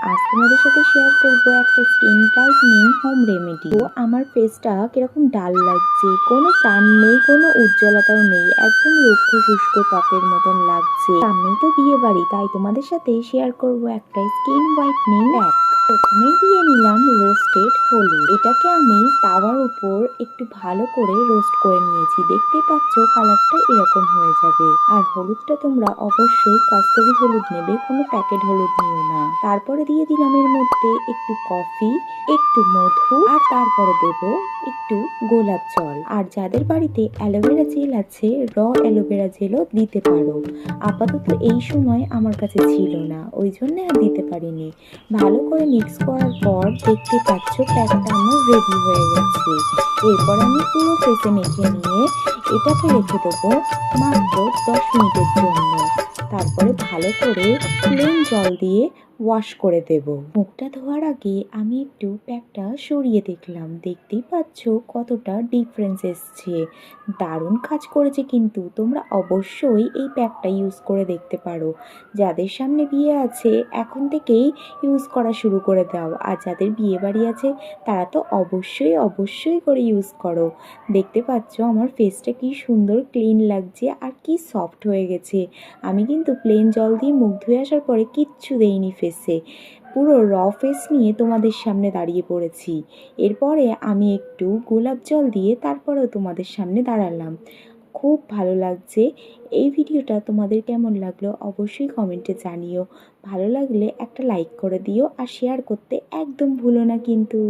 আজ তোমাদের সাথে শেয়ার করব একটা স্কিন ব্রাইটনিং হোম রেমেডি। তো আমার ফেসটা কিরকম ডাল লাগছে, কোনো প্রাণ নেই, কোনো উজ্জ্বলতাও নেই, একদম রুক্ষ শুষ্ক ত্বকের মতন লাগছে। সামনেই তো বিয়ে বাড়ি, তাই তোমাদের সাথে শেয়ার করব একটা স্কিন হোয়াইটনিং প্যাক। প্রথমেই দিয়ে নিলাম রোস্টেড হলুদ। এটাকে আমি তাওয়ার উপর একটু ভালো করে রোস্ট করে নিয়েছি। দেখতে পাচ্ছ কালারটা এরকম হয়ে যাবে। আর হলুদটা তোমরা অবশ্যই কাস্তুরি হলুদ নেবে, কোনো প্যাকেট হলুদ নিও না। তারপরে দিয়ে দিলাম এর মধ্যে একটু কফি, একটু মধু, আর তারপরে দেব একটু গোলাপ জল। আর যাদের বাড়িতে অ্যালোভেরা জেল আছে, অ্যালোভেরা জেলও দিতে পারো। আপাতত এই সময় আমার কাছে ছিল না, ওই জন্য আর দিতে পারিনি। ভালো করে মিক্স করার পর দেখতে পাচ্ছ প্যাকটা আমার রেডি হয়ে গেছে। এরপর আমি পুরো ফেসে মেখে নিয়ে এটাকে রেখে দেবো মাত্র 10 মিনিটের জন্য। তারপরে ভালো করে প্লেন জল দিয়ে ওয়াশ করে দেব। মুখটা ধোয়ার আগে আমি একটু প্যাকটা সরিয়ে দেখলাম, দেখতেই পাচ্ছ কতটা ডিফারেন্স এসছে। দারুণ কাজ করেছে, কিন্তু তোমরা অবশ্যই এই প্যাকটা ইউজ করে দেখতে পারো। যাদের সামনে বিয়ে আছে এখন থেকেই ইউজ করা শুরু করে দাও, আর যাদের বিয়ে বাড়ি আছে তারা তো অবশ্যই করে ইউজ করো। দেখতে পাচ্ছ আমার ফেসটা কি সুন্দর ক্লিন লাগছে আর কি সফট হয়ে গেছে। আমি কিন্তু প্লেন জল দিয়ে মুখ ধুয়ে আসার পরে কিচ্ছু দেইনি ফেসে, পুরো ফেস নিয়ে তোমাদের সামনে দাঁড়িয়ে পড়েছি। এরপরে আমি একটু গোলাপ জল দিয়ে তারপরেও তোমাদের সামনে দাঁড়ালাম। খুব ভালো লাগছে। এই ভিডিওটা তোমাদের কেমন লাগলো অবশ্যই কমেন্টে জানিও। ভালো লাগলে একটা লাইক করে দিও, আর শেয়ার করতে একদম ভুলো না কিন্তু।